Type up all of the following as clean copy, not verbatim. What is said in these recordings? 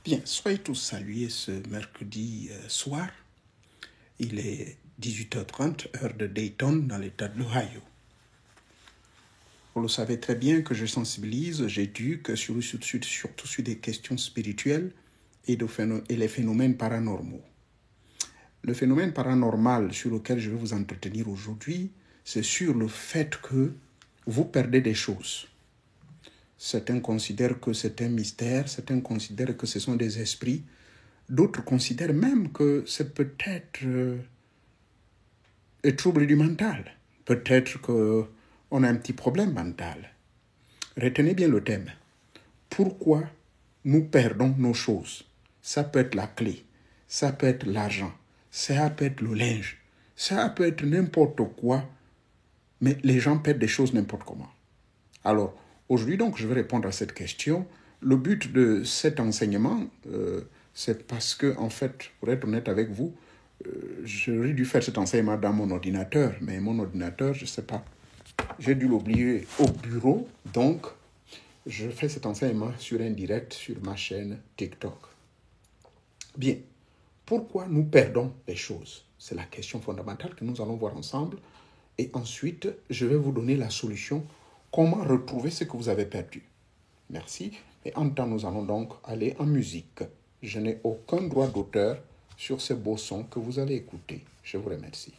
Bien, soyez tous salués ce mercredi soir. Il est 18h30, heure de Dayton, dans l'État de l'Ohio. Vous le savez très bien que je sensibilise, j'éduque surtout sur des questions spirituelles et les phénomènes paranormaux. Le phénomène paranormal sur lequel je vais vous entretenir aujourd'hui, c'est sur le fait que vous perdez des choses. Certains considèrent que c'est un mystère, certains considèrent que ce sont des esprits, d'autres considèrent même que c'est peut-être un trouble du mental. Peut-être qu'on a un petit problème mental. Retenez bien le thème. Pourquoi nous perdons nos choses? Ça peut être la clé, ça peut être l'argent, ça peut être le linge, ça peut être n'importe quoi, mais les gens perdent des choses n'importe comment. Alors, aujourd'hui, donc, je vais répondre à cette question. Le but de cet enseignement, c'est parce que, en fait, pour être honnête avec vous, j'aurais dû faire cet enseignement dans mon ordinateur, mais mon ordinateur, je ne sais pas, j'ai dû l'oublier au bureau, donc je fais cet enseignement sur un direct sur ma chaîne TikTok. Bien, pourquoi nous perdons les choses? C'est la question fondamentale que nous allons voir ensemble. Et ensuite, je vais vous donner la solution. Comment retrouver ce que vous avez perdu? Merci. Et en temps, nous allons donc aller en musique. Je n'ai aucun droit d'auteur sur ces beaux sons que vous allez écouter. Je vous remercie.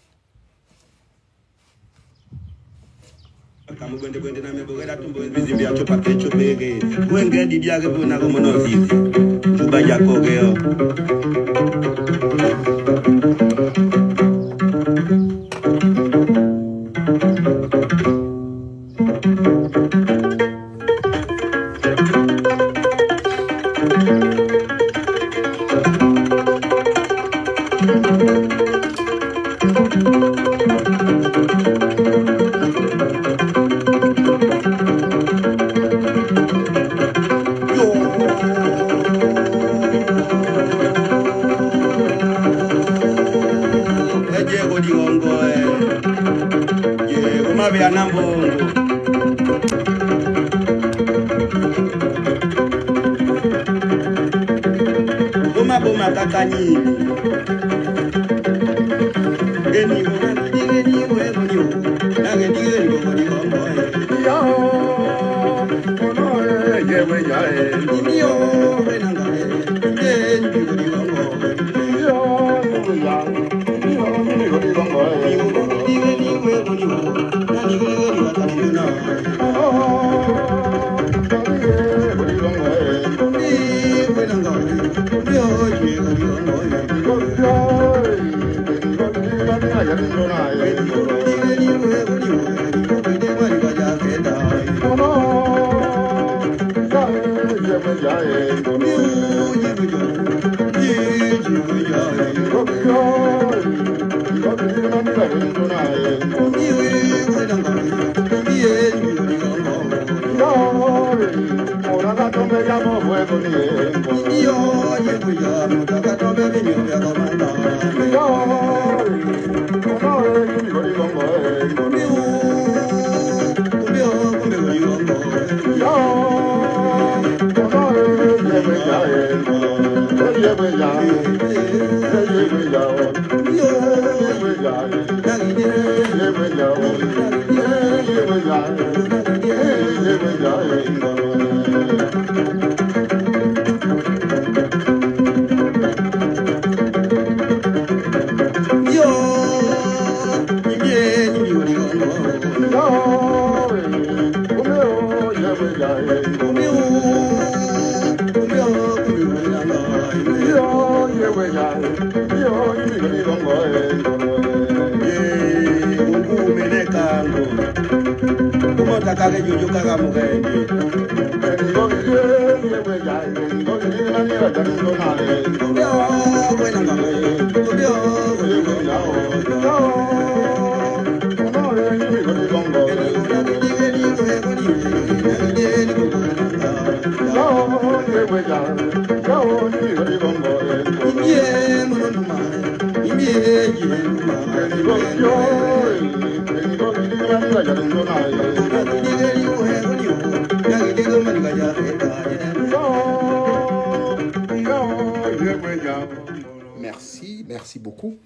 Merci beaucoup.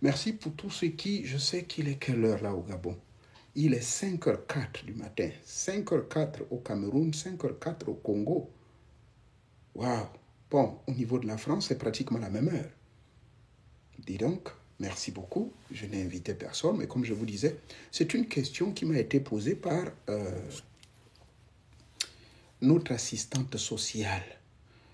Merci pour tous ceux qui, je sais qu'il est quelle heure là au Gabon? Il est 5h04 du matin, 5h04 au Cameroun, 5h04 au Congo. Waouh! Bon, au niveau de la France, c'est pratiquement la même heure. Dis donc, merci beaucoup. Je n'ai invité personne, mais comme je vous disais, c'est une question qui m'a été posée par notre assistante sociale.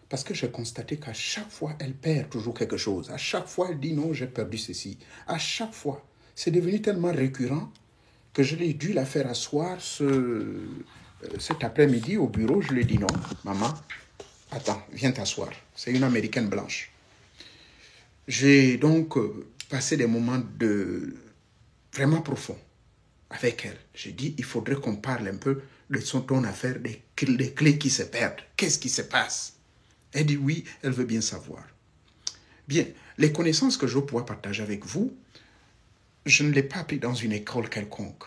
Parce que j'ai constaté qu'à chaque fois, elle perd toujours quelque chose. À chaque fois, elle dit non, j'ai perdu ceci. À chaque fois. C'est devenu tellement récurrent que je l'ai dû la faire asseoir cet après-midi au bureau. Je lui ai dit non, maman, attends, viens t'asseoir. C'est une Américaine blanche. J'ai donc passé des moments vraiment profonds avec elle. J'ai dit, il faudrait qu'on parle un peu de ton affaire, des clés qui se perdent. Qu'est-ce qui se passe? Elle dit oui, elle veut bien savoir. Bien, les connaissances que je vais pouvoir partager avec vous, je ne l'ai pas appris dans une école quelconque.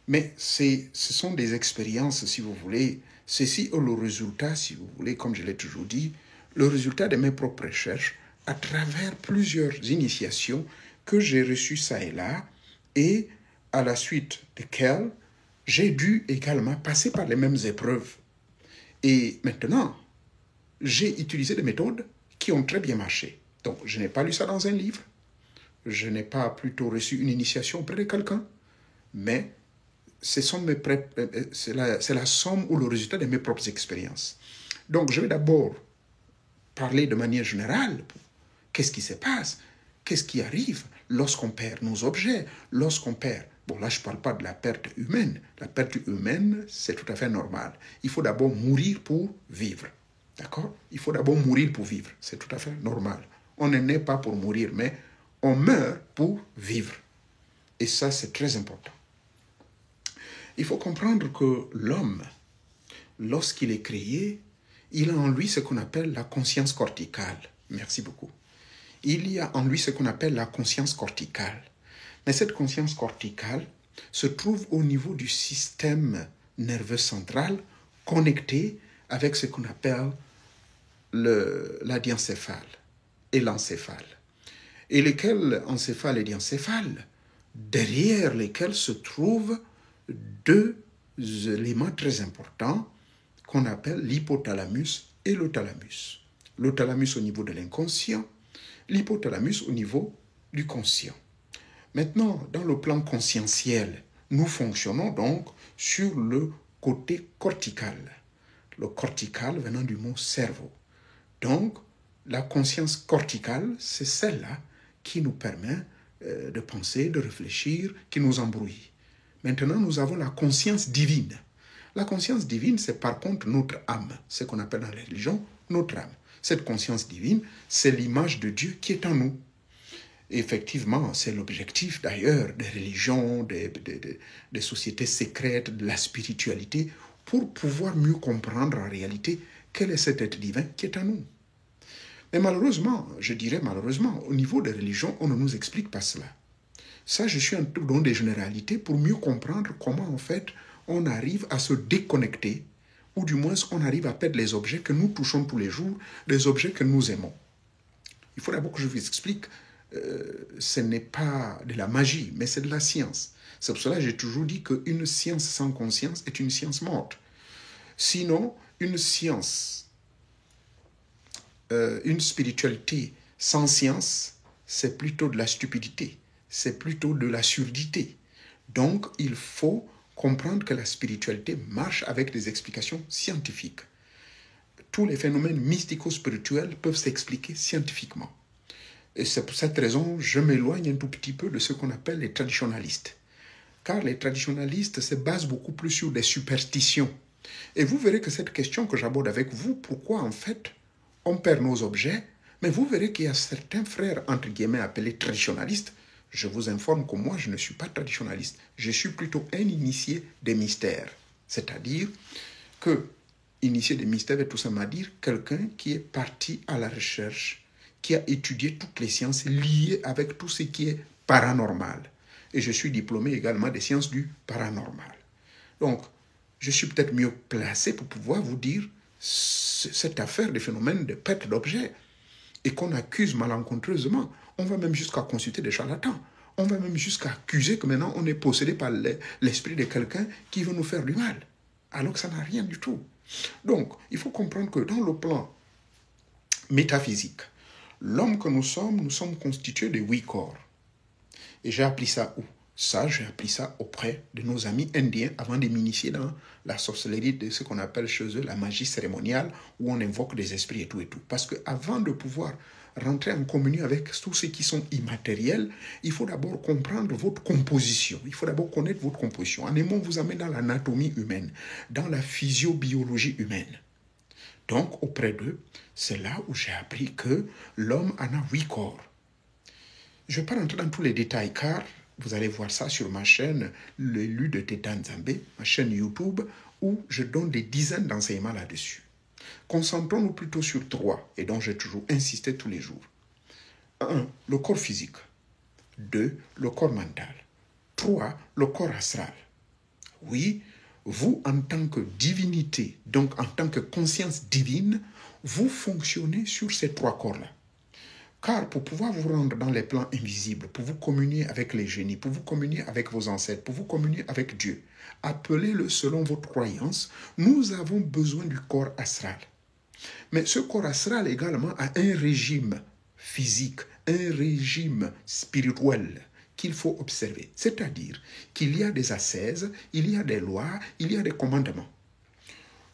Mais ce sont des expériences, si vous voulez. Ceci est le résultat, si vous voulez, comme je l'ai toujours dit, le résultat de mes propres recherches à travers plusieurs initiations que j'ai reçues ça et là, et à la suite desquelles j'ai dû également passer par les mêmes épreuves. Et maintenant, j'ai utilisé des méthodes qui ont très bien marché. Donc, je n'ai pas lu ça dans un livre, je n'ai pas plutôt reçu une initiation auprès de quelqu'un, mais c'est la somme ou le résultat de mes propres expériences. Donc, je vais d'abord parler de manière générale. Qu'est-ce qui se passe? Qu'est-ce qui arrive lorsqu'on perd nos objets? Lorsqu'on perd... Bon, là, je ne parle pas de la perte humaine. La perte humaine, c'est tout à fait normal. Il faut d'abord mourir pour vivre. D'accord? Il faut d'abord mourir pour vivre. C'est tout à fait normal. On ne naît pas pour mourir, mais on meurt pour vivre. Et ça, c'est très important. Il faut comprendre que l'homme, lorsqu'il est créé, il a en lui ce qu'on appelle la conscience corticale. Merci beaucoup. Il y a en lui ce qu'on appelle la conscience corticale. Mais cette conscience corticale se trouve au niveau du système nerveux central connecté avec ce qu'on appelle la diencéphale et l'encéphale. Et lesquels encéphale et diencéphale, derrière lesquels se trouvent deux éléments très importants qu'on appelle l'hypothalamus et le thalamus. Le thalamus au niveau de l'inconscient, l'hypothalamus au niveau du conscient. Maintenant, dans le plan conscientiel, nous fonctionnons donc sur le côté cortical. Le cortical venant du mot cerveau. Donc, la conscience corticale, c'est celle-là qui nous permet de penser, de réfléchir, qui nous embrouille. Maintenant, nous avons la conscience divine. La conscience divine, c'est par contre notre âme, ce qu'on appelle dans les religions notre âme. Cette conscience divine, c'est l'image de Dieu qui est en nous. Effectivement, c'est l'objectif d'ailleurs des religions, des sociétés secrètes, de la spiritualité, pour pouvoir mieux comprendre en réalité quel est cet être divin qui est en nous. Mais malheureusement, je dirais malheureusement, au niveau des religions, on ne nous explique pas cela. Ça, je suis un peu dans des généralités pour mieux comprendre comment en fait on arrive à se déconnecter, ou du moins on arrive à perdre les objets que nous touchons tous les jours, des objets que nous aimons. Il faut d'abord que je vous explique, ce n'est pas de la magie, mais c'est de la science. C'est pour cela que j'ai toujours dit qu'une science sans conscience est une science morte. Sinon, une science, une spiritualité sans science, c'est plutôt de la stupidité, c'est plutôt de la surdité. Donc, il faut comprendre que la spiritualité marche avec des explications scientifiques. Tous les phénomènes mystico-spirituels peuvent s'expliquer scientifiquement. Et c'est pour cette raison que je m'éloigne un tout petit peu de ce qu'on appelle les traditionalistes. Car les traditionalistes se basent beaucoup plus sur des superstitions. Et vous verrez que cette question que j'aborde avec vous, pourquoi en fait on perd nos objets, mais vous verrez qu'il y a certains frères, entre guillemets, appelés traditionalistes. Je vous informe que moi, je ne suis pas traditionaliste. Je suis plutôt un initié des mystères. C'est-à-dire que initié des mystères veut tout simplement dire quelqu'un qui est parti à la recherche, qui a étudié toutes les sciences liées avec tout ce qui est paranormal. Et je suis diplômé également des sciences du paranormal. Donc, je suis peut-être mieux placé pour pouvoir vous dire cette affaire des phénomènes de perte d'objets. et qu'on accuse malencontreusement. On va même jusqu'à consulter des charlatans. On va même jusqu'à accuser que maintenant on est possédé par l'esprit de quelqu'un qui veut nous faire du mal, alors que ça n'a rien du tout. Donc, il faut comprendre que dans le plan métaphysique, l'homme que nous sommes constitués de 8 corps. Et j'ai appris ça où? Ça, j'ai appris ça auprès de nos amis indiens avant de m'initier dans la sorcellerie de ce qu'on appelle chez eux la magie cérémoniale, où on invoque des esprits et tout et tout. Parce qu'avant de pouvoir rentrer en communion avec tous ceux qui sont immatériels, il faut d'abord comprendre votre composition. Il faut d'abord connaître votre composition. En aimant vous amène dans l'anatomie humaine, dans la physiobiologie humaine. Donc, auprès d'eux, c'est là où j'ai appris que l'homme en a 8 corps. Je ne vais pas rentrer dans tous les détails car vous allez voir ça sur ma chaîne, l'élu de Teta Nzambe, ma chaîne YouTube, où je donne des dizaines d'enseignements là-dessus. Concentrons-nous plutôt sur 3, et dont j'ai toujours insisté tous les jours. 1. Le corps physique. 2. Le corps mental. 3. Le corps astral. Oui, vous en tant que divinité, donc en tant que conscience divine, vous fonctionnez sur ces 3 corps-là. Car pour pouvoir vous rendre dans les plans invisibles, pour vous communier avec les génies, pour vous communier avec vos ancêtres, pour vous communier avec Dieu, appelez-le selon votre croyance, nous avons besoin du corps astral. Mais ce corps astral également a un régime physique, un régime spirituel qu'il faut observer. C'est-à-dire qu'il y a des ascèses, il y a des lois, il y a des commandements.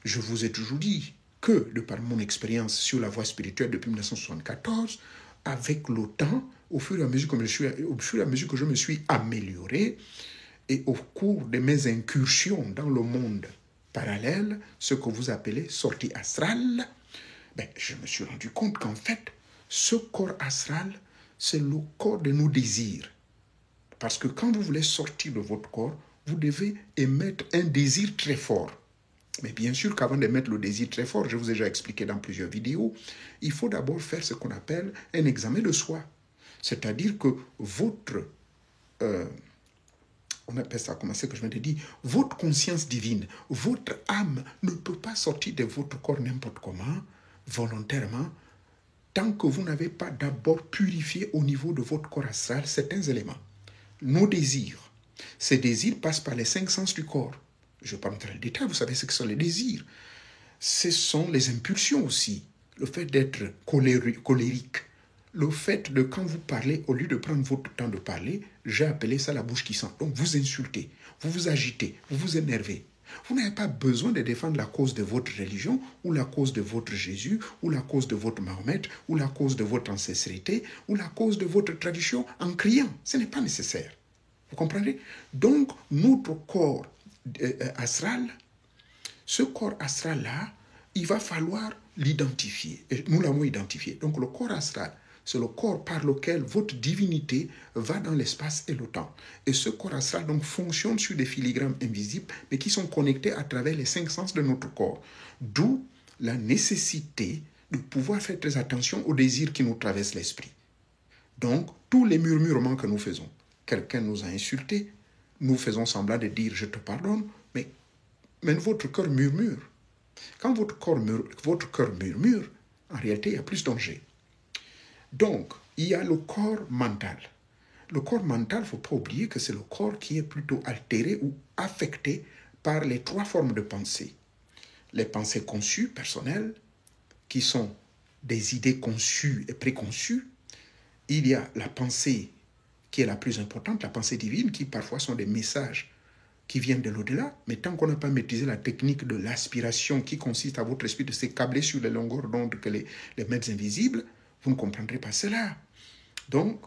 Je vous ai toujours dit que, de par mon expérience sur la voie spirituelle depuis 1974, avec le temps, au fur et à mesure que je me suis amélioré, et au cours de mes incursions dans le monde parallèle, ce que vous appelez sortie astrale, je me suis rendu compte qu'en fait, ce corps astral, c'est le corps de nos désirs. Parce que quand vous voulez sortir de votre corps, vous devez émettre un désir très fort. Mais bien sûr qu'avant d'émettre le désir très fort, je vous ai déjà expliqué dans plusieurs vidéos, il faut d'abord faire ce qu'on appelle un examen de soi. C'est-à-dire que votre, on appelle ça, comment c'est que je viens de dire, votre conscience divine, votre âme ne peut pas sortir de votre corps n'importe comment, volontairement, tant que vous n'avez pas d'abord purifié au niveau de votre corps astral certains éléments. Nos désirs. Ces désirs passent par les 5 sens du corps. Je ne vais pas entrer dans le détail, vous savez ce que sont les désirs. Ce sont les impulsions aussi. Le fait d'être colérique. Le fait de, quand vous parlez, au lieu de prendre votre temps de parler, j'ai appelé ça la bouche qui sent. Donc vous insultez, vous vous agitez, vous vous énervez. Vous n'avez pas besoin de défendre la cause de votre religion, ou la cause de votre Jésus, ou la cause de votre Mahomet, ou la cause de votre ancestralité, ou la cause de votre tradition en criant. Ce n'est pas nécessaire. Vous comprenez? Donc, notre corps astral, ce corps astral-là, il va falloir l'identifier. Et nous l'avons identifié. Donc, le corps astral, c'est le corps par lequel votre divinité va dans l'espace et le temps. Et ce corps astral donc fonctionne sur des filigrammes invisibles, mais qui sont connectés à travers les 5 sens de notre corps. D'où la nécessité de pouvoir faire très attention aux désirs qui nous traversent l'esprit. Donc, tous les murmurements que nous faisons, quelqu'un nous a insultés, nous faisons semblant de dire « je te pardonne », mais votre cœur murmure. Quand votre cœur murmure, en réalité, il y a plus de danger. Donc, il y a le corps mental. Le corps mental, il ne faut pas oublier que c'est le corps qui est plutôt altéré ou affecté par les 3 formes de pensée. Les pensées conçues, personnelles, qui sont des idées conçues et préconçues. Il y a la pensée qui est la plus importante, la pensée divine, qui parfois sont des messages qui viennent de l'au-delà, mais tant qu'on n'a pas maîtrisé la technique de l'aspiration qui consiste à votre esprit de se câbler sur les longueurs d'onde que les maîtres invisibles, vous ne comprendrez pas cela. Donc,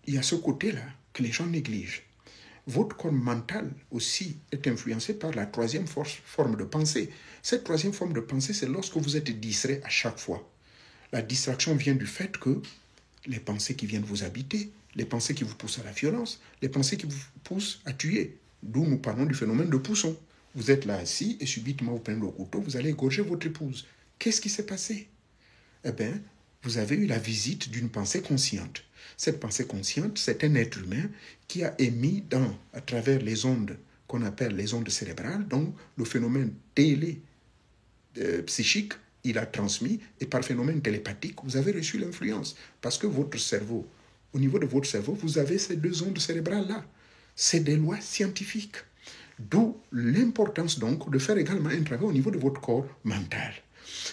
il y a ce côté-là que les gens négligent. Votre corps mental aussi est influencé par la 3e forme de pensée. Cette 3e forme de pensée, c'est lorsque vous êtes distrait à chaque fois. La distraction vient du fait que les pensées qui viennent vous habiter, les pensées qui vous poussent à la violence, les pensées qui vous poussent à tuer. D'où nous parlons du phénomène de pousson. Vous êtes là assis et subitement vous prenez le couteau, vous allez égorger votre épouse. Qu'est-ce qui s'est passé? Eh bien, vous avez eu la visite d'une pensée consciente. Cette pensée consciente, c'est un être humain qui a émis à travers les ondes qu'on appelle les ondes cérébrales, donc le phénomène psychique il a transmis et par phénomène télépathique, vous avez reçu l'influence. Parce que votre cerveau, au niveau de votre cerveau, vous avez ces deux ondes cérébrales-là. C'est des lois scientifiques. D'où l'importance donc de faire également un travail au niveau de votre corps mental.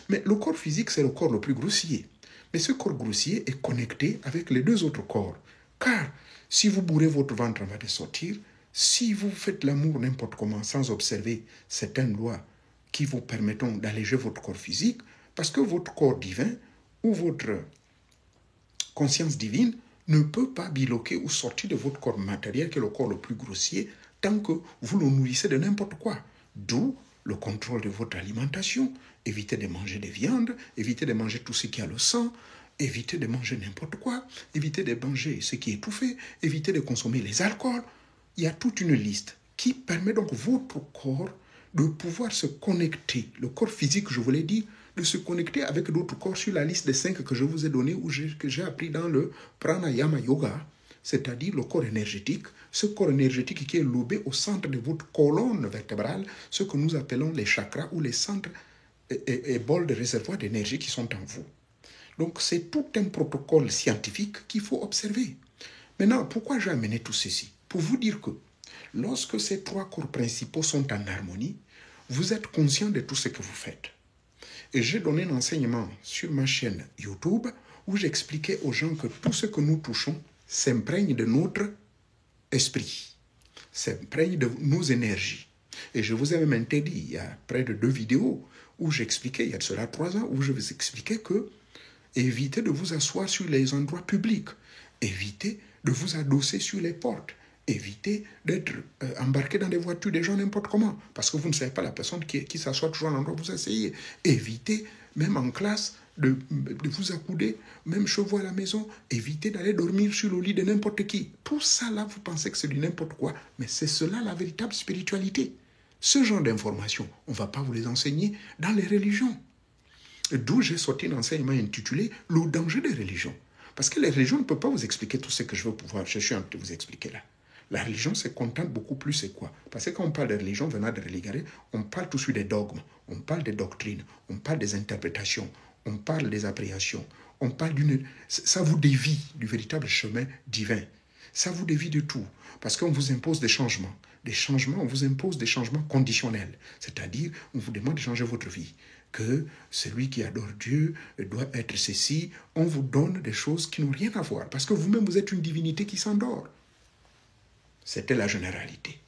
Mais le corps physique, c'est le corps le plus grossier. Mais ce corps grossier est connecté avec les deux autres corps. Car si vous bourrez votre ventre avant de sortir, si vous faites l'amour n'importe comment sans observer certaines lois qui vous permettront d'alléger votre corps physique, parce que votre corps divin ou votre conscience divine ne peut pas biloquer ou sortir de votre corps matériel, qui est le corps le plus grossier, tant que vous le nourrissez de n'importe quoi. D'où le contrôle de votre alimentation. Évitez de manger des viandes, évitez de manger tout ce qui a le sang, évitez de manger n'importe quoi, évitez de manger ce qui est étouffé, évitez de consommer les alcools. Il y a toute une liste qui permet donc votre corps de pouvoir se connecter. Le corps physique, je vous l'ai dit, de se connecter avec d'autres corps sur la liste des 5 que je vous ai donné ou que j'ai appris dans le Pranayama Yoga, c'est-à-dire le corps énergétique, ce corps énergétique qui est lobé au centre de votre colonne vertébrale, ce que nous appelons les chakras ou les centres et bols de réservoir d'énergie qui sont en vous. Donc c'est tout un protocole scientifique qu'il faut observer. Maintenant, pourquoi j'ai amené tout ceci? Pour vous dire que lorsque ces 3 corps principaux sont en harmonie, vous êtes conscient de tout ce que vous faites. Et j'ai donné un enseignement sur ma chaîne YouTube où j'expliquais aux gens que tout ce que nous touchons s'imprègne de notre esprit, s'imprègne de nos énergies. Et je vous ai même interdit, il y a près de 2 vidéos où j'expliquais, il y a de cela 3 ans, où je vous expliquais que évitez de vous asseoir sur les endroits publics, évitez de vous adosser sur les portes, évitez d'être embarqué dans des voitures des gens n'importe comment, parce que vous ne savez pas la personne qui s'assoit toujours à l'endroit où vous asseyez. Évitez, même en classe, de vous accouder, même chez vous à la maison, évitez d'aller dormir sur le lit de n'importe qui. Tout ça là, vous pensez que c'est du n'importe quoi, mais c'est cela la véritable spiritualité. Ce genre d'informations, on ne va pas vous les enseigner dans les religions. D'où j'ai sorti un enseignement intitulé « Le danger des religions ». Parce que les religions ne peuvent pas vous expliquer tout ce que je suis en train de vous expliquer là. La religion se contente beaucoup plus, c'est quoi? Parce que quand on parle de religion venant de religion, on parle tout de suite des dogmes, on parle des doctrines, on parle des interprétations, on parle des appréhensions, on parle d'une... Ça vous dévie du véritable chemin divin. Ça vous dévie de tout. Parce qu'on vous impose des changements. Des changements, on vous impose des changements conditionnels. C'est-à-dire, on vous demande de changer votre vie. Que celui qui adore Dieu doit être ceci. On vous donne des choses qui n'ont rien à voir. Parce que vous-même, vous êtes une divinité qui s'endort. C'était la généralité.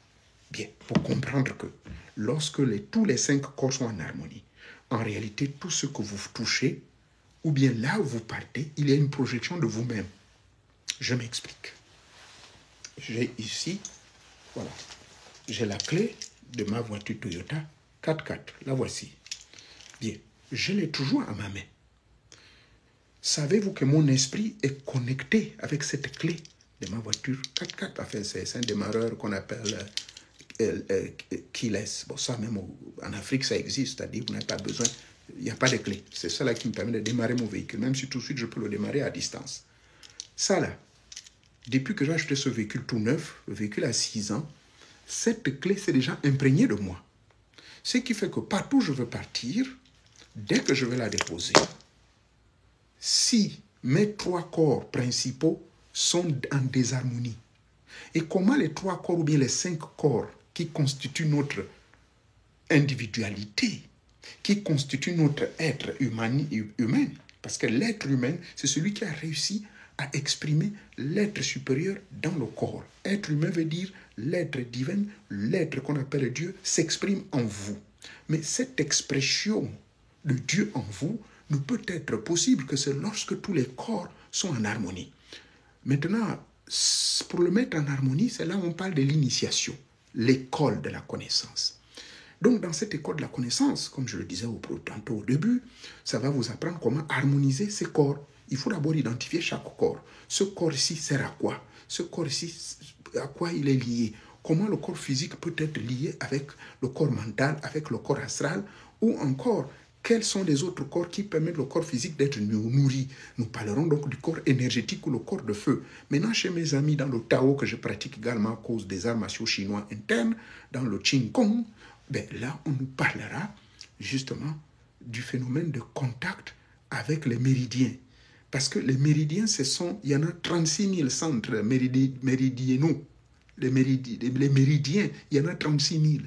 Bien, pour comprendre que lorsque tous les 5 corps sont en harmonie, en réalité, tout ce que vous touchez, ou bien là où vous partez, il y a une projection de vous-même. Je m'explique. J'ai ici, voilà, j'ai la clé de ma voiture Toyota 4x4. La voici. Bien, je l'ai toujours à ma main. Savez-vous que mon esprit est connecté avec cette clé de ma voiture 4x4? Enfin, c'est un démarreur qu'on appelle keyless. Bon, ça même en Afrique, ça existe. C'est-à-dire vous n'avez pas besoin, il n'y a pas de clé. C'est ça là qui me permet de démarrer mon véhicule. Même si tout de suite, je peux le démarrer à distance. Ça là, depuis que j'ai acheté ce véhicule tout neuf, le véhicule a 6 ans, cette clé s'est déjà imprégnée de moi. Ce qui fait que partout où je veux partir, dès que je vais la déposer, si mes 3 corps principaux sont en désharmonie, et comment les 3 corps ou bien les 5 corps qui constituent notre individualité, qui constituent notre être humain, parce que l'être humain, c'est celui qui a réussi à exprimer l'être supérieur dans le corps. Être humain veut dire l'être divin, l'être qu'on appelle Dieu, s'exprime en vous. Mais cette expression de Dieu en vous ne peut être possible que c'est lorsque tous les corps sont en harmonie. Maintenant, pour le mettre en harmonie, c'est là où on parle de l'initiation, l'école de la connaissance. Donc, dans cette école de la connaissance, comme je le disais tantôt au début, ça va vous apprendre comment harmoniser ces corps. Il faut d'abord identifier chaque corps. Ce corps-ci sert à quoi? Ce corps-ci, à quoi il est lié? Comment le corps physique peut être lié avec le corps mental, avec le corps astral, ou encore, quels sont les autres corps qui permettent au corps physique d'être nourri? Nous parlerons donc du corps énergétique ou le corps de feu. Maintenant, chez mes amis, dans le Tao, que je pratique également à cause des arts martiaux chinois internes, dans le Qigong, ben là, on nous parlera justement du phénomène de contact avec les méridiens. Parce que les méridiens, il y en a 36 000 centres méridienaux. Les méridiens, il y en a 36 000.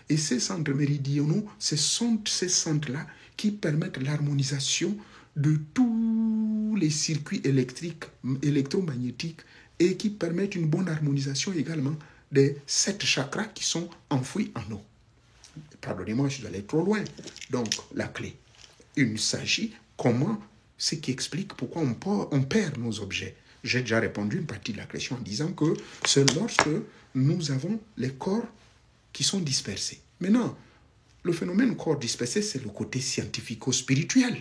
Et ces centres méridionaux, ce sont ces centres-là qui permettent l'harmonisation de tous les circuits électriques, électromagnétiques, et qui permettent une bonne harmonisation également des 7 chakras qui sont enfouis en nous. Pardonnez-moi, je suis allé trop loin. Donc, la clé. Il s'agit comment, ce qui explique pourquoi on perd nos objets. J'ai déjà répondu une partie de la question en disant que c'est lorsque nous avons les corps qui sont dispersés. Maintenant, le phénomène corps dispersé, c'est le côté scientifico-spirituel.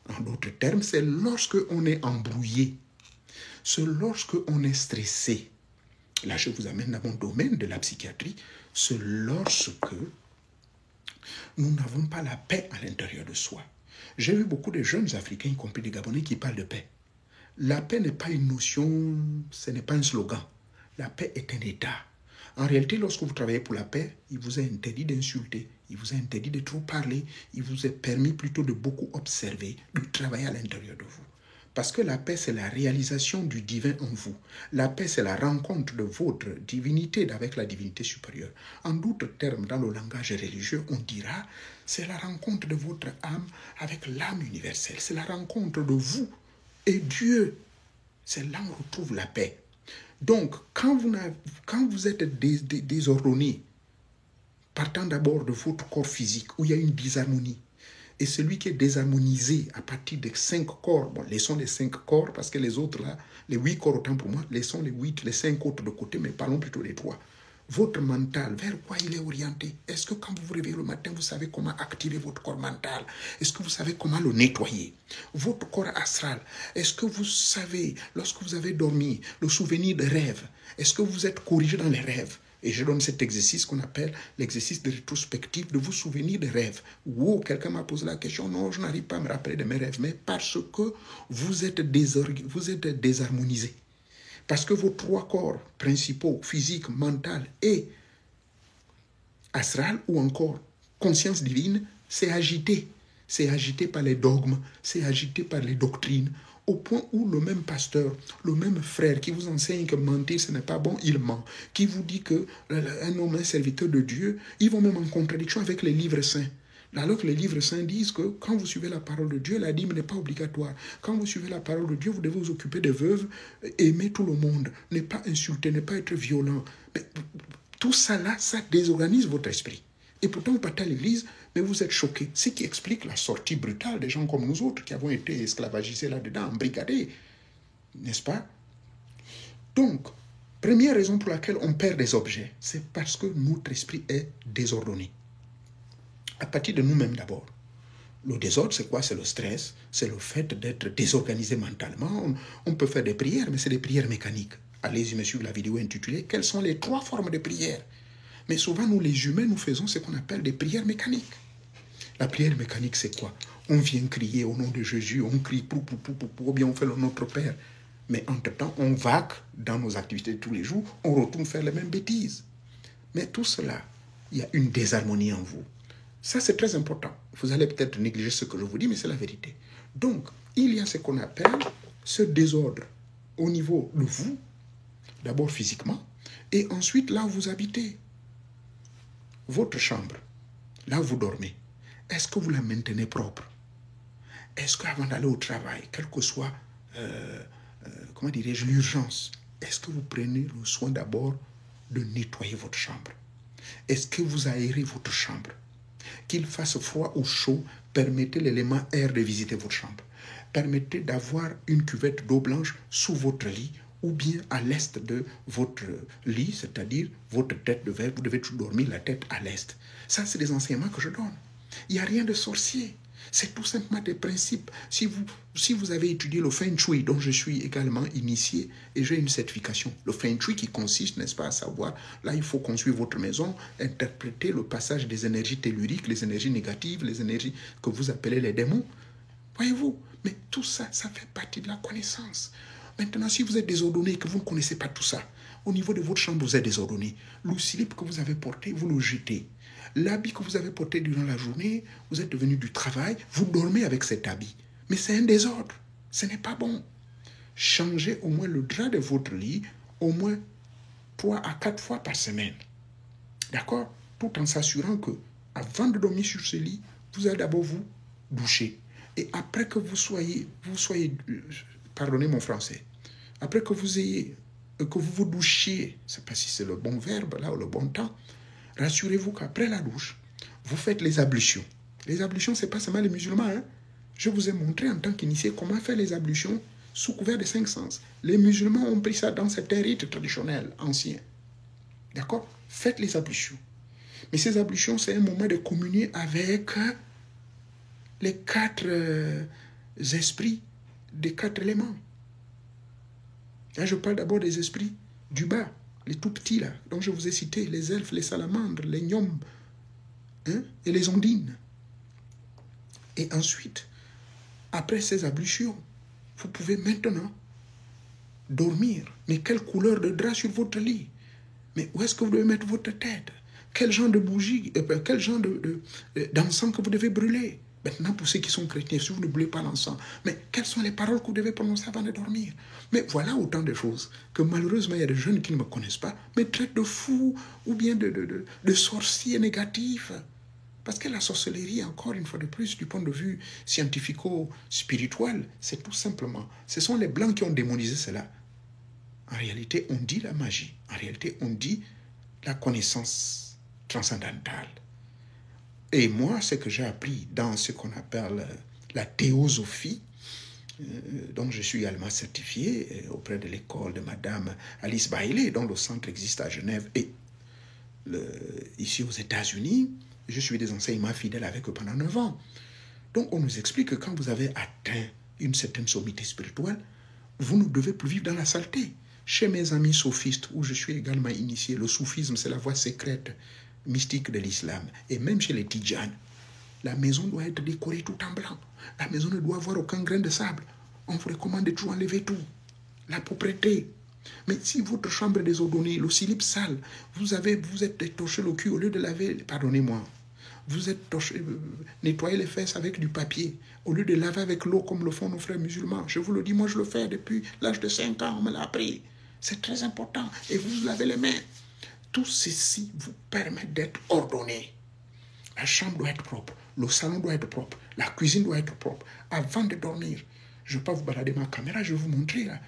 En d'autres termes, c'est lorsque on est embrouillé. C'est lorsque on est stressé. Là, je vous amène dans mon domaine de la psychiatrie. C'est lorsque nous n'avons pas la paix à l'intérieur de soi. J'ai vu beaucoup de jeunes Africains, y compris des Gabonais, qui parlent de paix. La paix n'est pas une notion, ce n'est pas un slogan. La paix est un état. En réalité, lorsque vous travaillez pour la paix, il vous est interdit d'insulter, il vous est interdit de trop parler, il vous est permis plutôt de beaucoup observer, de travailler à l'intérieur de vous. Parce que la paix, c'est la réalisation du divin en vous. La paix, c'est la rencontre de votre divinité avec la divinité supérieure. En d'autres termes, dans le langage religieux, on dira, c'est la rencontre de votre âme avec l'âme universelle. C'est la rencontre de vous et Dieu. C'est là où on retrouve la paix. Donc, quand vous êtes désordonné, partant d'abord de votre corps physique, où il y a une dysharmonie, et celui qui est désharmonisé à partir des 5 corps, bon, laissons les 5 corps, parce que les autres là, les 8 corps autant pour moi, laissons les 5 autres de côté, mais parlons plutôt des 3. Votre mental, vers quoi il est orienté? Est-ce que quand vous vous réveillez le matin, vous savez comment activer votre corps mental? Est-ce que vous savez comment le nettoyer? Votre corps astral, est-ce que vous savez, lorsque vous avez dormi, le souvenir de rêve, est-ce que vous êtes corrigé dans les rêves? Et je donne cet exercice qu'on appelle l'exercice de rétrospective, de vous souvenir des rêves. Wow, quelqu'un m'a posé la question, non, je n'arrive pas à me rappeler de mes rêves, mais parce que vous êtes désharmonisé. Parce que vos 3 corps principaux, physique, mental et astral, ou encore conscience divine, c'est agité. C'est agité par les dogmes, c'est agité par les doctrines, au point où le même pasteur, le même frère qui vous enseigne que mentir ce n'est pas bon, il ment. Qui vous dit qu'un homme est serviteur de Dieu, ils vont même en contradiction avec les livres saints. Alors que les livres saints disent que quand vous suivez la parole de Dieu, la dîme n'est pas obligatoire. Quand vous suivez la parole de Dieu, vous devez vous occuper des veuves, aimer tout le monde, ne pas insulter, ne pas être violent. Mais tout ça là, ça désorganise votre esprit. Et pourtant, vous partez à l'église, mais vous êtes choqués. Ce qui explique la sortie brutale des gens comme nous autres qui avons été esclavagisés là-dedans, embrigadés. N'est-ce pas? Donc, première raison pour laquelle on perd des objets, c'est parce que notre esprit est désordonné. À partir de nous-mêmes d'abord. Le désordre, c'est quoi? C'est le stress, c'est le fait d'être désorganisé mentalement. On peut faire des prières, mais c'est des prières mécaniques. Allez-y me suivre la vidéo intitulée « Quelles sont les 3 formes de prières ?» Mais souvent, nous les humains, nous faisons ce qu'on appelle des prières mécaniques. La prière mécanique, c'est quoi? On vient crier au nom de Jésus, on crie pou, ou bien on fait le Notre Père. Mais entre-temps, on vague dans nos activités de tous les jours, on retourne faire les mêmes bêtises. Mais tout cela, il y a une désharmonie en vous. Ça, c'est très important. Vous allez peut-être négliger ce que je vous dis, mais c'est la vérité. Donc, il y a ce qu'on appelle ce désordre au niveau de vous, d'abord physiquement, et ensuite là où vous habitez. Votre chambre, là où vous dormez, est-ce que vous la maintenez propre? Est-ce qu'avant d'aller au travail, quelle que soit, comment dirais-je, l'urgence, est-ce que vous prenez le soin d'abord de nettoyer votre chambre? Est-ce que vous aérez votre chambre? Qu'il fasse froid ou chaud, permettez l'élément air de visiter votre chambre. Permettez d'avoir une cuvette d'eau blanche sous votre lit ou bien à l'est de votre lit, c'est-à-dire votre tête de verre, vous devez toujours dormir la tête à l'est. Ça, c'est des enseignements que je donne. Il n'y a rien de sorcier. C'est tout simplement des principes. Si vous avez étudié le Feng Shui, dont je suis également initié, et j'ai une certification, le Feng Shui qui consiste, n'est-ce pas, à savoir, là, il faut construire votre maison, interpréter le passage des énergies telluriques, les énergies négatives, les énergies que vous appelez les démons. Voyez-vous? Mais tout ça, ça fait partie de la connaissance. Maintenant, si vous êtes désordonné et que vous ne connaissez pas tout ça, Au niveau de votre chambre, vous êtes désordonné. Le slip que vous avez porté, vous le jetez. L'habit que vous avez porté durant la journée, vous êtes venu du travail, vous dormez avec cet habit. Mais c'est un désordre. Ce n'est pas bon. Changez au moins le drap de votre lit, au moins 3 à 4 fois par semaine. D'accord? Tout en s'assurant que, avant de dormir sur ce lit, vous allez d'abord vous doucher. Et après que vous soyez, pardonnez mon français, après que vous vous douchiez, je ne sais pas si c'est le bon verbe là ou le bon temps, rassurez-vous qu'après la douche, vous faites les ablutions. Les ablutions, ce n'est pas seulement les musulmans. Hein? Je vous ai montré en tant qu'initié comment faire les ablutions sous couvert des 5 sens. Les musulmans ont pris ça dans certains rites traditionnels anciens. D'accord? Faites les ablutions. Mais ces ablutions, c'est un moment de communier avec les 4 esprits des 4 éléments. Là, je parle d'abord des esprits du bas, les tout petits là, dont je vous ai cité, les elfes, les salamandres, les gnomes, hein, et les ondines. Et ensuite, après ces ablutions, vous pouvez maintenant dormir. Mais quelle couleur de drap sur votre lit? Mais où est-ce que vous devez mettre votre tête? Quel genre de bougie, quel genre d'encens que vous devez brûler? Maintenant, pour ceux qui sont chrétiens, si vous ne brûlez pas l'encens, mais quelles sont les paroles que vous devez prononcer avant de dormir? Mais voilà autant de choses que malheureusement, il y a des jeunes qui ne me connaissent pas, mais traitent de fous ou bien de sorciers négatifs. Parce que la sorcellerie, encore une fois de plus, du point de vue scientifico-spirituel, c'est tout simplement, ce sont les Blancs qui ont démonisé cela. En réalité, on dit la magie. En réalité, on dit la connaissance transcendantale. Et moi, ce que j'ai appris dans ce qu'on appelle la théosophie, dont je suis également certifié auprès de l'école de Madame Alice Bailey, dont le centre existe à Genève et ici aux États-Unis, je suis des enseignements fidèles avec eux pendant 9 ans. Donc, on nous explique que quand vous avez atteint une certaine sommité spirituelle, vous ne devez plus vivre dans la saleté. Chez mes amis sophistes, où je suis également initié, le soufisme, c'est la voie secrète, mystique de l'islam. Et même chez les Tidjanes, la maison doit être décorée tout en blanc. La maison ne doit avoir aucun grain de sable. On vous recommande de toujours enlever tout. La propreté. Mais si votre chambre est désordonnée, le slip sale, vous êtes étorché le cul au lieu de laver, pardonnez-moi, vous êtes nettoyé les fesses avec du papier, au lieu de laver avec l'eau comme le font nos frères musulmans. Je vous le dis, moi je le fais depuis l'âge de 5 ans, on me l'a appris. C'est très important. Et vous lavez les mains. Tout ceci vous permet d'être ordonné. La chambre doit être propre, le salon doit être propre, la cuisine doit être propre. Avant de dormir, je ne vais pas vous balader ma caméra, je vais vous montrer là.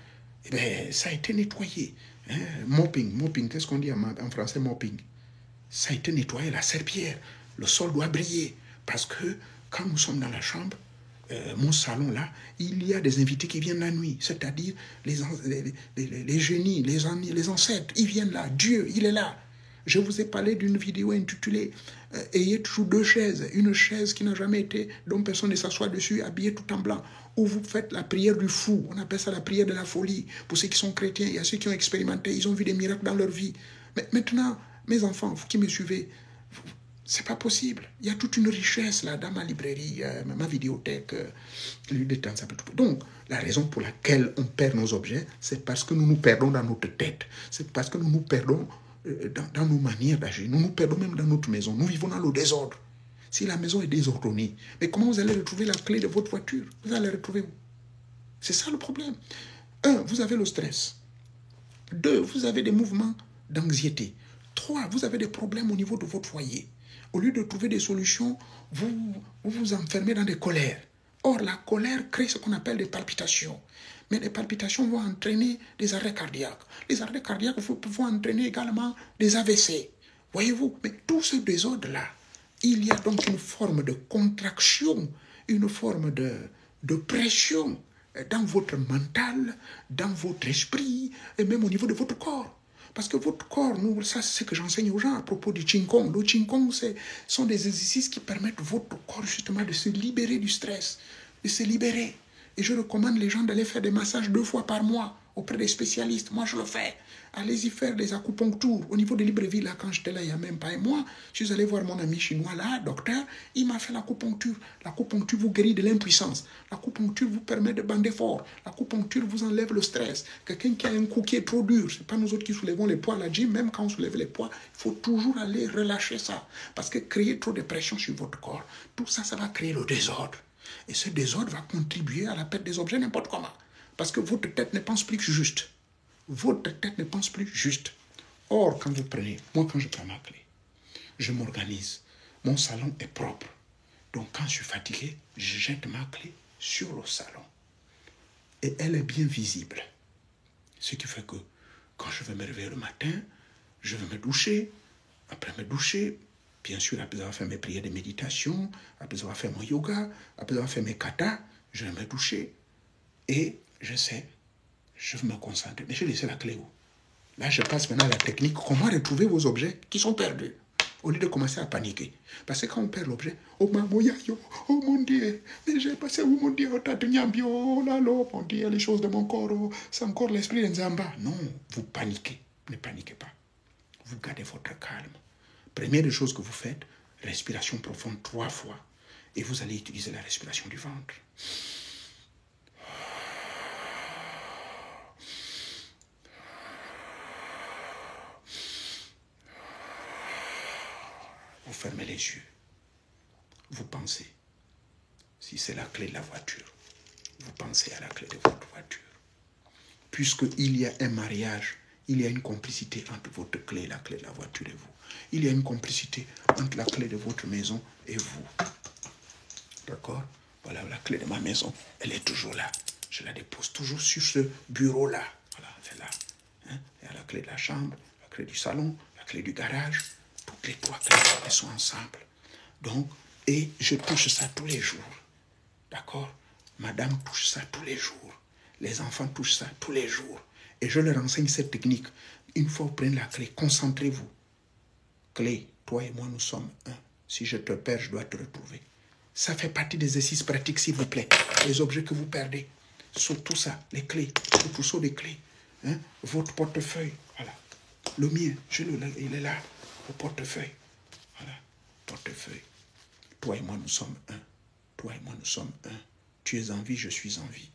Eh bien, ça a été nettoyé. Hein? Mopping, qu'est-ce qu'on dit en français, mopping? Ça a été nettoyé, la serpillière. Le sol doit briller. Parce que quand nous sommes dans la chambre, mon salon là, il y a des invités qui viennent la nuit. C'est-à-dire les génies, les ancêtres, ils viennent là. Dieu, il est là. Je vous ai parlé d'une vidéo intitulée « Ayez toujours 2 chaises ». Une chaise qui n'a jamais été, dont personne ne s'assoit dessus, habillée tout en blanc. Où vous faites la prière du fou. On appelle ça la prière de la folie. Pour ceux qui sont chrétiens, il y a ceux qui ont expérimenté, ils ont vu des miracles dans leur vie. Mais maintenant, mes enfants, vous qui me suivez, c'est pas possible. Il y a toute une richesse là dans ma librairie, ma vidéothèque, Donc, la raison pour laquelle on perd nos objets, c'est parce que nous nous perdons dans notre tête. C'est parce que nous nous perdons dans nos manières d'agir. Nous nous perdons même dans notre maison. Nous vivons dans le désordre. Si la maison est désordonnée, mais comment vous allez retrouver la clé de votre voiture? Vous allez retrouver où? C'est ça le problème. 1, vous avez le stress. 2, vous avez des mouvements d'anxiété. 3, vous avez des problèmes au niveau de votre foyer. Au lieu de trouver des solutions, vous vous enfermez dans des colères. Or, la colère crée ce qu'on appelle des palpitations. Mais les palpitations vont entraîner des arrêts cardiaques. Les arrêts cardiaques vont entraîner également des AVC. Voyez-vous? Mais tout ce désordre-là, il y a donc une forme de contraction, une forme de pression dans votre mental, dans votre esprit et même au niveau de votre corps. Parce que votre corps, ça c'est ce que j'enseigne aux gens à propos du Qigong. Le Qigong, sont des exercices qui permettent à votre corps justement de se libérer du stress, de se libérer. Et je recommande les gens d'aller faire des massages 2 fois par mois auprès des spécialistes. Moi, je le fais. Allez-y faire des acupunctures. Au niveau de Libreville, là, quand j'étais là, il n'y a même pas un mois, je suis allé voir mon ami chinois là, docteur, il m'a fait l'acupuncture. L'acupuncture vous guérit de l'impuissance. L'acupuncture vous permet de bander fort. L'acupuncture vous enlève le stress. Quelqu'un qui a un cou qui est trop dur, ce n'est pas nous autres qui soulevons les poids à la gym, même quand on soulève les poids, il faut toujours aller relâcher ça. Parce que créer trop de pression sur votre corps, tout ça, ça va créer le désordre. Et ce désordre va contribuer à la perte des objets n'importe comment. Parce que votre tête ne pense plus juste. Votre tête ne pense plus juste. Or, quand vous prenez, moi quand je prends ma clé, je m'organise. Mon salon est propre. Donc quand je suis fatigué, je jette ma clé sur le salon. Et elle est bien visible. Ce qui fait que quand je vais me réveiller le matin, je vais me doucher. Après me doucher, bien sûr, après avoir fait mes prières de méditation, après avoir fait mon yoga, après avoir fait mes katas, je vais me doucher. Et je sais, je vais me concentrer. Mais j'ai laissé la clé où? Là, je passe maintenant à la technique. Comment retrouver vos objets qui sont perdus? Au lieu de commencer à paniquer. Parce que quand on perd l'objet, oh maman, oh mon Dieu, mais j'ai passé où mon Dieu, oh là là, mon Dieu, les choses de mon corps, oh, c'est encore l'esprit de Nzamba. Non, vous paniquez. Ne paniquez pas. Vous gardez votre calme. Première des choses que vous faites, respiration profonde 3 fois. Et vous allez utiliser la respiration du ventre. Vous fermez les yeux. Vous pensez. Si c'est la clé de la voiture, vous pensez à la clé de votre voiture. Puisqu'il y a un mariage, il y a une complicité entre votre clé et la clé de la voiture et vous. Il y a une complicité entre la clé de votre maison et vous. D'accord? Voilà, la clé de ma maison, elle est toujours là. Je la dépose toujours sur ce bureau-là. Voilà, c'est là. Hein? Il y a la clé de la chambre, la clé du salon, la clé du garage. Toutes les 3 clés, elles sont ensemble. Donc, et je touche ça tous les jours. D'accord? Madame touche ça tous les jours. Les enfants touchent ça tous les jours. Et je leur enseigne cette technique. Une fois que vous prenez la clé, concentrez-vous. Clé, toi et moi, nous sommes un. Si je te perds, je dois te retrouver. Ça fait partie des exercices pratiques, s'il vous plaît. Les objets que vous perdez. Surtout ça, les clés, le trousseau des clés. Hein? Votre portefeuille, voilà. Le mien, il est là. Au portefeuille. Voilà, portefeuille. Toi et moi, nous sommes un. Toi et moi, nous sommes un. Tu es en vie, je suis en vie.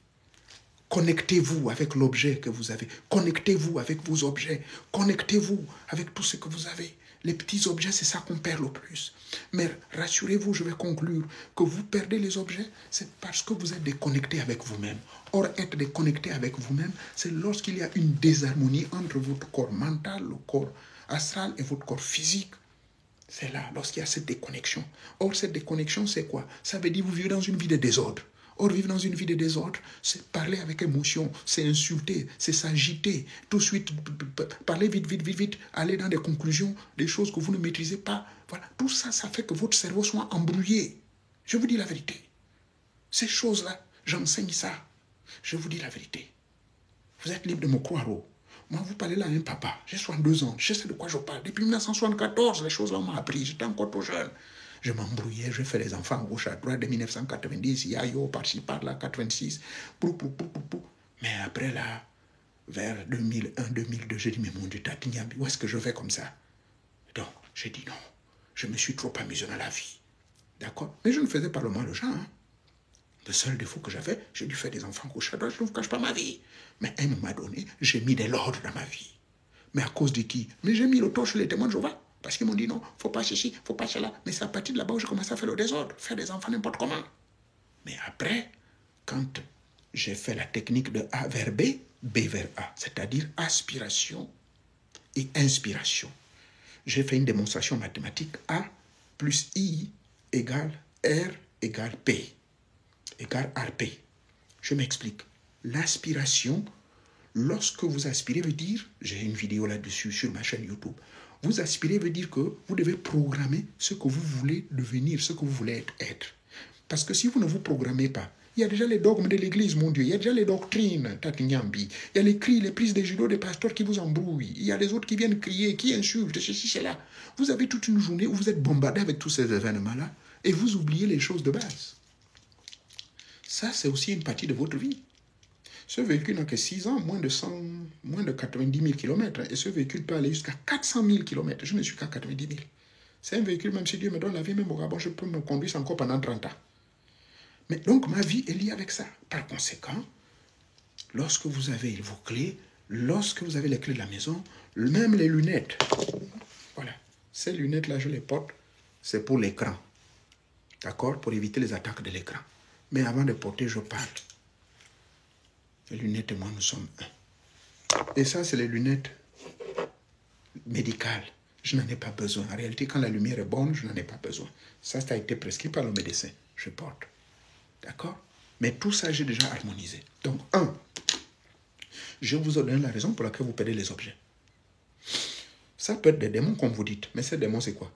Connectez-vous avec l'objet que vous avez. Connectez-vous avec vos objets. Connectez-vous avec tout ce que vous avez. Les petits objets, c'est ça qu'on perd le plus. Mais rassurez-vous, je vais conclure, que vous perdez les objets, c'est parce que vous êtes déconnecté avec vous-même. Or, être déconnecté avec vous-même, c'est lorsqu'il y a une désharmonie entre votre corps mental, le corps astral et votre corps physique. C'est là, lorsqu'il y a cette déconnexion. Or, cette déconnexion, c'est quoi? Ça veut dire que vous vivez dans une vie de désordre. Or, vivre dans une vie de désordre, c'est parler avec émotion, c'est insulter, c'est s'agiter, tout de suite, parler vite, aller dans des conclusions, des choses que vous ne maîtrisez pas. Voilà, tout ça, ça fait que votre cerveau soit embrouillé. Je vous dis la vérité. Ces choses-là, j'enseigne ça. Je vous dis la vérité. Vous êtes libre de me croire. Moi, vous parlez là à un papa. J'ai 62 ans. Je sais de quoi je parle. Depuis 1974, les choses-là m'ont appris. J'étais encore trop jeune. Je m'embrouillais, je fais les enfants à gauche, à droite, de 1990, il y a yo, par-ci, par-là, 86. Mais après, là, vers 2001, 2002, j'ai dit, mais mon Dieu, Tatignambi, où est-ce que je vais comme ça? Donc, j'ai dit non. Je me suis trop amusé dans la vie. D'accord? Mais je ne faisais pas le mal aux gens. Hein. Le seul défaut que j'avais, j'ai dû faire des enfants à gauche, à droite, je ne vous cache pas ma vie. Mais à un moment donné, j'ai mis de l'ordre dans ma vie. Mais à cause de qui? Mais j'ai mis le torche sur les témoins de Jéhovah. Parce qu'ils m'ont dit non, il ne faut pas ceci, il ne faut pas cela. Mais c'est à partir de là-bas où j'ai commencé à faire le désordre, faire des enfants n'importe comment. Mais après, quand j'ai fait la technique de A vers B, B vers A, c'est-à-dire aspiration et inspiration, j'ai fait une démonstration mathématique. A plus I égale R égale P égale RP. Je m'explique. L'aspiration, lorsque vous aspirez, veut dire, j'ai une vidéo là-dessus sur ma chaîne YouTube, vous aspirez veut dire que vous devez programmer ce que vous voulez devenir, ce que vous voulez être. Parce que si vous ne vous programmez pas, il y a déjà les dogmes de l'église, mon Dieu, il y a déjà les doctrines, Tatignambi, il y a les cris, les prises des judo des pasteurs qui vous embrouillent, il y a les autres qui viennent crier, qui insultent, ceci, cela. Vous avez toute une journée où vous êtes bombardé avec tous ces événements-là et vous oubliez les choses de base. Ça, c'est aussi une partie de votre vie. Ce véhicule n'a que 6 ans, moins de 90 000 km. Et ce véhicule peut aller jusqu'à 400 000 km. Je ne suis qu'à 90 000. C'est un véhicule, même si Dieu me donne la vie, même au Gabon, je peux me conduire encore pendant 30 ans. Mais donc, ma vie est liée avec ça. Par conséquent, lorsque vous avez vos clés, lorsque vous avez les clés de la maison, même les lunettes, voilà, ces lunettes-là, je les porte, c'est pour l'écran. D'accord? Pour éviter les attaques de l'écran. Mais avant de porter, je parle. Les lunettes et moi, nous sommes un. Et ça, c'est les lunettes médicales. Je n'en ai pas besoin. En réalité, quand la lumière est bonne, je n'en ai pas besoin. Ça a été prescrit par le médecin. Je porte. D'accord? Mais tout ça, j'ai déjà harmonisé. Donc, je vous ai donné la raison pour laquelle vous perdez les objets. Ça peut être des démons, comme vous dites. Mais ces démons, c'est quoi?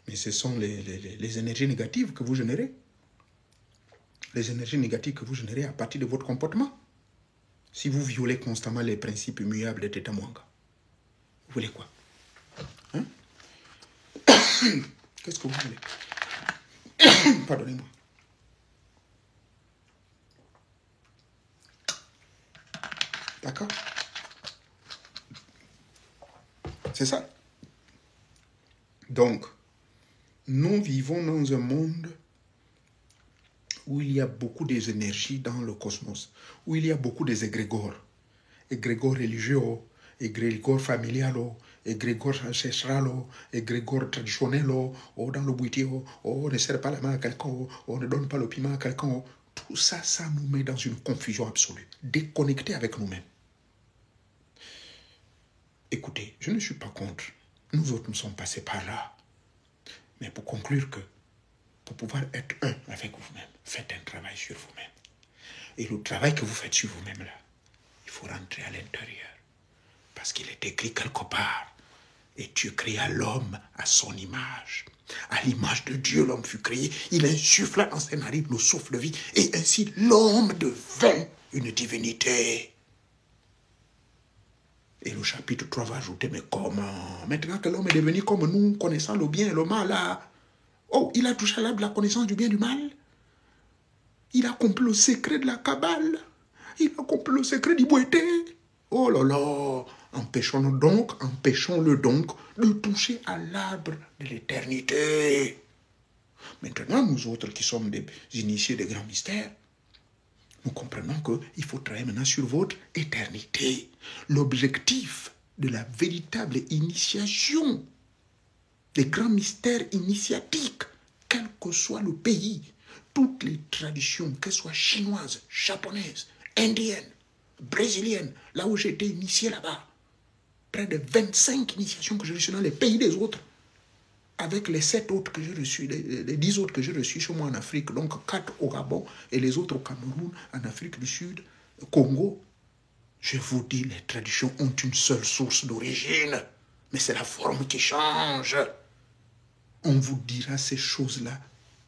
Mais ce sont les énergies négatives que vous générez. Les énergies négatives que vous générez à partir de votre comportement. Si vous violez constamment les principes immuables de Teta Mwanga, vous voulez quoi? Hein? Qu'est-ce que vous voulez? Pardonnez-moi. D'accord? C'est ça. Donc, nous vivons dans un monde où il y a beaucoup des énergies dans le cosmos, où il y a beaucoup des égrégores. Égrégores religieux, égrégores familiales, égrégores ancestrales, égrégores traditionnels, dans le boutier, on ne serre pas la main à quelqu'un, on ne donne pas le piment à quelqu'un. Tout ça, ça nous met dans une confusion absolue, déconnectés avec nous-mêmes. Écoutez, je ne suis pas contre. Nous autres, nous sommes passés par là. Mais pour conclure que, pour pouvoir être un avec vous-même, faites un travail sur vous-même. Et le travail que vous faites sur vous-même là, il faut rentrer à l'intérieur. Parce qu'il est écrit quelque part. Et Dieu créa l'homme à son image. À l'image de Dieu, l'homme fut créé. Il insuffla dans ses narines le souffle de vie. Et ainsi, l'homme devint une divinité. Et le chapitre 3 va ajouter, mais comment? Maintenant que l'homme est devenu comme nous, connaissant le bien et le mal, là, oh, il a touché à l'arbre de la connaissance du bien et du mal. Il a compris le secret de la Kabbale. Il a compris le secret du boité. Oh là là, empêchons-le donc de toucher à l'arbre de l'éternité. Maintenant, nous autres qui sommes des initiés des grands mystères, nous comprenons qu'il faut travailler maintenant sur votre éternité. L'objectif de la véritable initiation des grands mystères initiatiques, quel que soit le pays, toutes les traditions, qu'elles soient chinoises, japonaises, indiennes, brésiliennes, là où j'ai été initié là-bas, près de 25 initiations que j'ai reçues dans les pays des autres, avec les 7 autres que j'ai reçus, les 10 autres que j'ai reçus chez moi en Afrique, donc 4 au Gabon et les autres au Cameroun, en Afrique du Sud, au Congo. Je vous dis, les traditions ont une seule source d'origine, mais c'est la forme qui change. On vous dira ces choses-là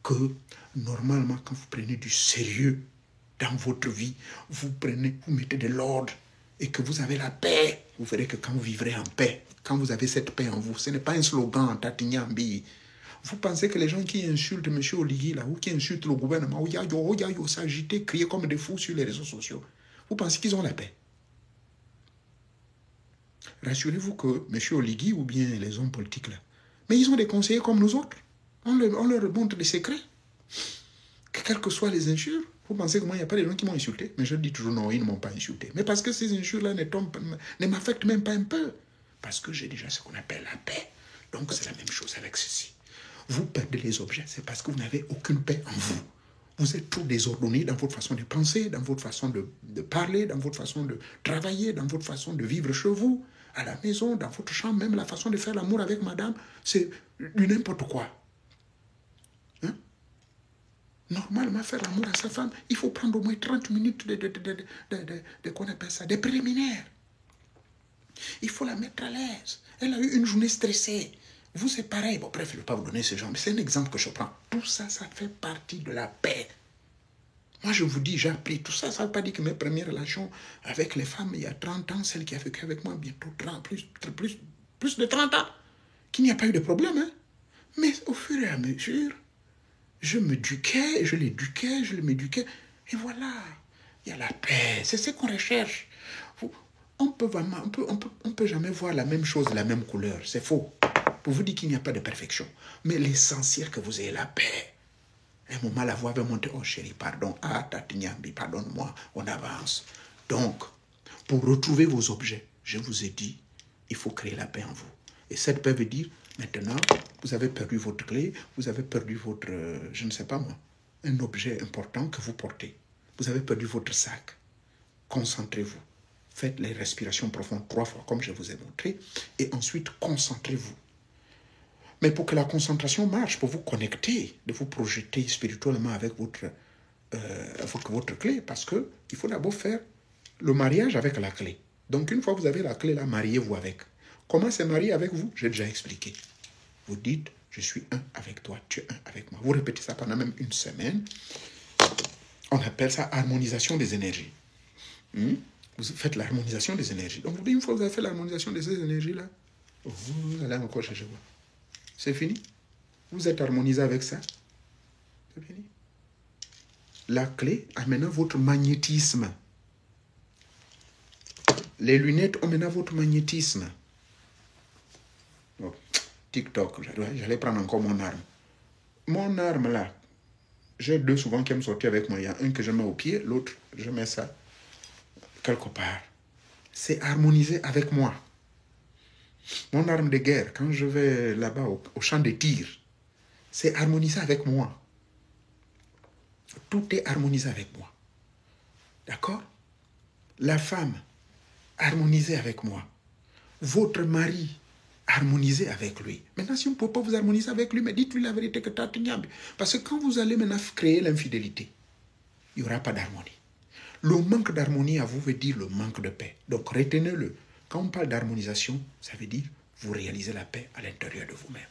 que, normalement, quand vous prenez du sérieux dans votre vie, vous mettez de l'ordre et que vous avez la paix, vous verrez que quand vous vivrez en paix, quand vous avez cette paix en vous, ce n'est pas un slogan en Tatignambi. Vous pensez que les gens qui insultent M. Oligui, là, ou qui insultent le gouvernement, ou s'agiter, crier comme des fous sur les réseaux sociaux, vous pensez qu'ils ont la paix? Rassurez-vous que M. Oligui ou bien les hommes politiques, là, mais ils ont des conseillers comme nous autres. On leur montre des secrets. Quelles que soient les injures, vous pensez que moi, il n'y a pas des gens qui m'ont insulté? Mais je dis toujours non, ils ne m'ont pas insulté. Mais parce que ces injures-là ne m'affectent même pas un peu. Parce que j'ai déjà ce qu'on appelle la paix. Donc c'est la même chose avec ceci. Vous perdez les objets, c'est parce que vous n'avez aucune paix en vous. Vous êtes trop désordonné dans votre façon de penser, dans votre façon de parler, dans votre façon de travailler, dans votre façon de vivre chez vous, à la maison, dans votre chambre, même la façon de faire l'amour avec madame, c'est du n'importe quoi. Hein? Normalement, faire l'amour à sa femme, il faut prendre au moins 30 minutes qu'on appelle ça, des préliminaires. Il faut la mettre à l'aise. Elle a eu une journée stressée. Vous, c'est pareil. Bon, bref, je ne vais pas vous donner ce genre, mais c'est un exemple que je prends. Tout ça, ça fait partie de la paix. Moi, je vous dis, j'ai appris tout ça. Ça ne veut pas dire que mes premières relations avec les femmes, il y a 30 ans, celle qui a vécu avec moi bientôt 30, plus de 30 ans, qu'il n'y a pas eu de problème. Hein? Mais au fur et à mesure, je m'éduquais, je l'éduquais, je m'éduquais. Et voilà. Il y a la paix. C'est ce qu'on recherche. On peut jamais voir la même chose, la même couleur. C'est faux. Pour vous dire qu'il n'y a pas de perfection. Mais l'essentiel que vous ayez la paix. Un moment, la voix va monter. Oh chérie, pardon. Ah, Tatignambi, pardonne-moi. On avance. Donc, pour retrouver vos objets, je vous ai dit, il faut créer la paix en vous. Et cette paix veut dire, maintenant, vous avez perdu votre clé, vous avez perdu votre, je ne sais pas moi, un objet important que vous portez. Vous avez perdu votre sac. Concentrez-vous. Faites les respirations profondes 3 fois, comme je vous ai montré, et ensuite, concentrez-vous. Mais pour que la concentration marche, pour vous connecter, de vous projeter spirituellement avec votre clé, parce qu'il faut d'abord faire le mariage avec la clé. Donc, une fois que vous avez la clé là, mariez-vous avec. Comment c'est marié avec vous? J'ai déjà expliqué. Vous dites, je suis un avec toi, tu es un avec moi. Vous répétez ça pendant même une semaine. On appelle ça harmonisation des énergies. Vous faites l'harmonisation des énergies. Donc, une fois que vous avez fait l'harmonisation de ces énergies-là, vous allez encore chercher vous. C'est fini. Vous êtes harmonisé avec ça. C'est fini. La clé a maintenant votre magnétisme. Les lunettes ont maintenant votre magnétisme. Donc, TikTok, j'allais prendre encore mon arme. Mon arme là, j'ai 2 souvent qui me sortent avec moi. Il y a un que je mets au pied, l'autre, je mets ça quelque part. C'est harmonisé avec moi. Mon arme de guerre, quand je vais là-bas au champ de tir, c'est harmonisé avec moi. Tout est harmonisé avec moi. D'accord? La femme, harmonisée avec moi. Votre mari, harmonisé avec lui. Maintenant, si on ne peut pas vous harmoniser avec lui, mais dites-lui la vérité que Tatignambi. Parce que quand vous allez maintenant créer l'infidélité, il n'y aura pas d'harmonie. Le manque d'harmonie à vous veut dire le manque de paix. Donc retenez-le. Quand on parle d'harmonisation, ça veut dire vous réalisez la paix à l'intérieur de vous-même.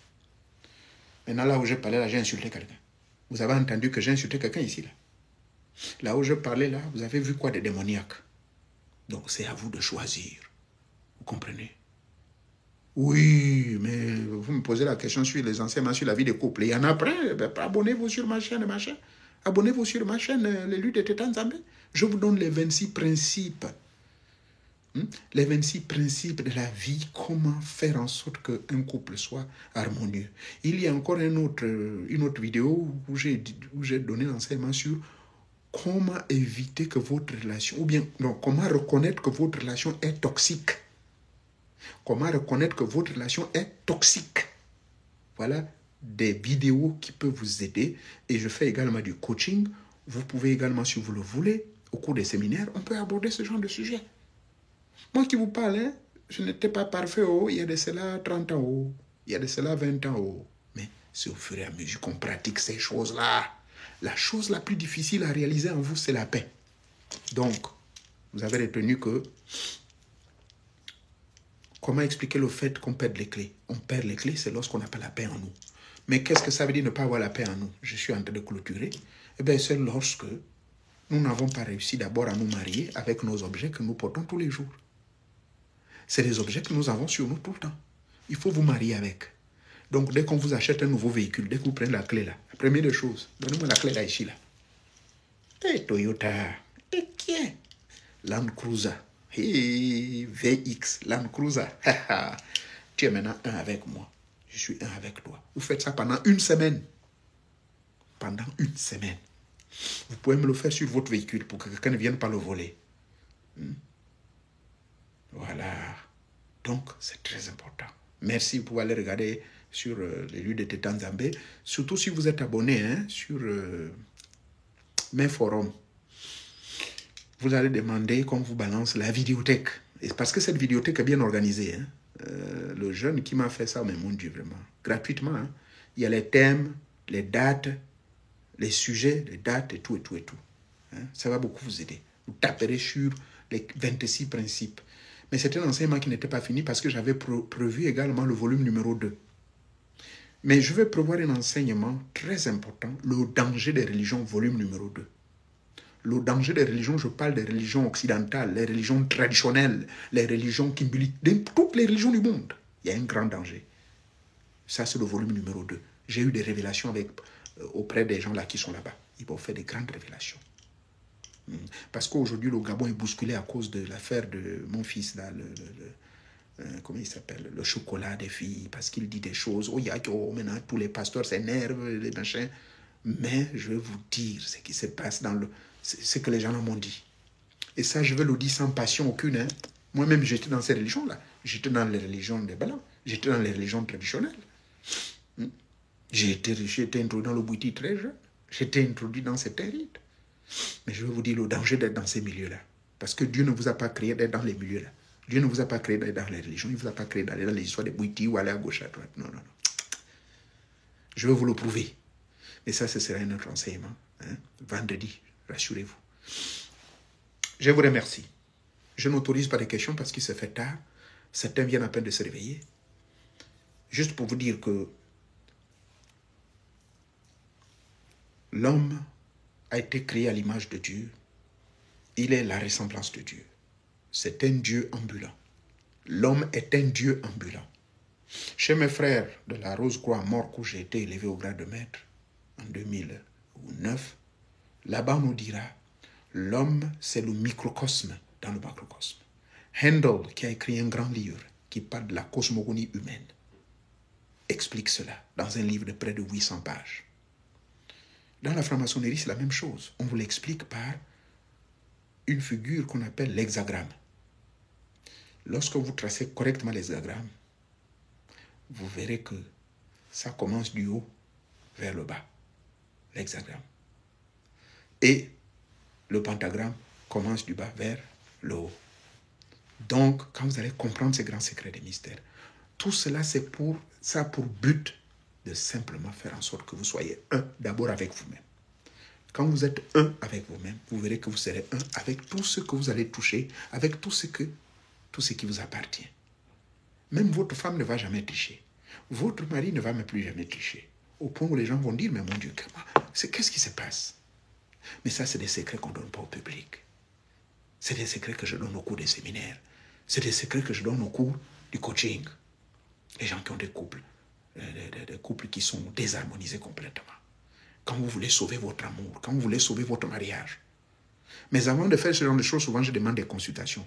Maintenant, là où je parlais, là, j'ai insulté quelqu'un. Vous avez entendu que j'ai insulté quelqu'un ici, là. Là où je parlais, là, vous avez vu quoi de démoniaque. Donc c'est à vous de choisir. Vous comprenez? Oui, mais vous me posez la question sur les enseignements sur la vie des couples. Il y en a après. Ben, abonnez-vous sur ma chaîne, Abonnez-vous sur ma chaîne, les luttes de Tétan Zambé. Je vous donne les 26 principes. Les 26 principes de la vie, comment faire en sorte qu'un couple soit harmonieux. Il y a encore une autre vidéo où j'ai donné l'enseignement sur comment éviter que votre relation, ou bien non, comment reconnaître que votre relation est toxique. Comment reconnaître que votre relation est toxique. Voilà des vidéos qui peuvent vous aider. Et je fais également du coaching. Vous pouvez également, si vous le voulez, au cours des séminaires, on peut aborder ce genre de sujet. Moi qui vous parle, hein, je n'étais pas parfait, il y a de cela 30 ans, il y a de cela 20 ans. Mais c'est au fur et à mesure qu'on pratique ces choses-là. La chose la plus difficile à réaliser en vous, c'est la paix. Donc, vous avez retenu que comment expliquer le fait qu'on perd les clés? On perd les clés, c'est lorsqu'on n'a pas la paix en nous. Mais qu'est-ce que ça veut dire ne pas avoir la paix en nous? Je suis en train de clôturer. Eh bien, c'est lorsque nous n'avons pas réussi d'abord à nous marier avec nos objets que nous portons tous les jours. C'est les objets que nous avons sur nous tout le temps. Il faut vous marier avec. Donc, dès qu'on vous achète un nouveau véhicule, dès que vous prenez la clé là, la première des choses, donnez-moi la clé là, ici là. Hey, Toyota. Et qui est Land Cruiser. Hey, VX, Land Cruiser. Tu es maintenant un avec moi. Je suis un avec toi. Vous faites ça pendant une semaine. Pendant une semaine. Vous pouvez me le faire sur votre véhicule pour que quelqu'un ne vienne pas le voler. Voilà. Donc, c'est très important. Merci, vous pouvez aller regarder sur les lieux de Tétan Zambé. Surtout si vous êtes abonné sur mes forums. Vous allez demander qu'on vous balance la vidéothèque. Et parce que cette vidéothèque est bien organisée. Le jeune qui m'a fait ça, mais mon Dieu, vraiment, gratuitement. Il y a les thèmes, les dates, les sujets, les dates et tout, et tout, et tout. Ça va beaucoup vous aider. Vous taperez sur les 26 principes. Mais c'était un enseignement qui n'était pas fini parce que j'avais prévu également le volume numéro 2. Mais je vais prévoir un enseignement très important, le danger des religions, volume numéro 2. Le danger des religions, je parle des religions occidentales, les religions traditionnelles, les religions qui militent, toutes les religions du monde. Il y a un grand danger. Ça, c'est le volume numéro 2. J'ai eu des révélations auprès des gens là qui sont là-bas. Ils vont faire des grandes révélations. Parce qu'aujourd'hui, le Gabon est bousculé à cause de l'affaire de mon fils, là, comment il s'appelle, le chocolat des filles, parce qu'il dit des choses. Oh, maintenant, tous les pasteurs s'énervent, les machins. Mais je vais vous dire ce qui se passe dans ce que les gens m'ont dit. Et ça, je vais le dire sans passion aucune. Hein. Moi-même, j'étais dans ces religions-là. J'étais dans les religions des Blancs. J'étais dans les religions traditionnelles. J'ai été introduit dans le Bouiti très jeune. J'étais introduit dans certains rites. Mais je vais vous dire le danger d'être dans ces milieux-là. Parce que Dieu ne vous a pas créé d'être dans les milieux-là. Dieu ne vous a pas créé d'aller dans les religions. Il ne vous a pas créé d'aller dans les histoires de Bouiti ou aller à gauche, à droite. Non, non, non. Je vais vous le prouver. Et ça, ce sera un autre enseignement. Hein? Vendredi, rassurez-vous. Je vous remercie. Je n'autorise pas les questions parce qu'il se fait tard. Certains viennent à peine de se réveiller. Juste pour vous dire que l'homme a été créé à l'image de Dieu. Il est la ressemblance de Dieu. C'est un Dieu ambulant. L'homme est un Dieu ambulant. Chez mes frères de la Rose-Croix Morque où j'ai été élevé au grade de maître en 2009, là-bas on nous dira l'homme c'est le microcosme dans le macrocosme. Handel, qui a écrit un grand livre qui parle de la cosmogonie humaine, explique cela dans un livre de près de 800 pages. Dans la franc-maçonnerie, c'est la même chose. On vous l'explique par une figure qu'on appelle l'hexagramme. Lorsque vous tracez correctement l'hexagramme, vous verrez que ça commence du haut vers le bas, l'hexagramme. Et le pentagramme commence du bas vers le haut. Donc, quand vous allez comprendre ces grands secrets des mystères, tout cela, c'est pour but de simplement faire en sorte que vous soyez un d'abord avec vous-même. Quand vous êtes un avec vous-même, vous verrez que vous serez un avec tout ce que vous allez toucher, avec tout ce qui vous appartient. Même votre femme ne va jamais tricher. Votre mari ne va même plus jamais tricher. Au point où les gens vont dire, mais mon Dieu, qu'est-ce qui se passe? Mais ça, c'est des secrets qu'on ne donne pas au public. C'est des secrets que je donne au cours des séminaires. C'est des secrets que je donne au cours du coaching. Les gens qui ont des couples qui sont désharmonisés complètement. Quand vous voulez sauver votre amour, quand vous voulez sauver votre mariage. Mais avant de faire ce genre de choses, souvent je demande des consultations.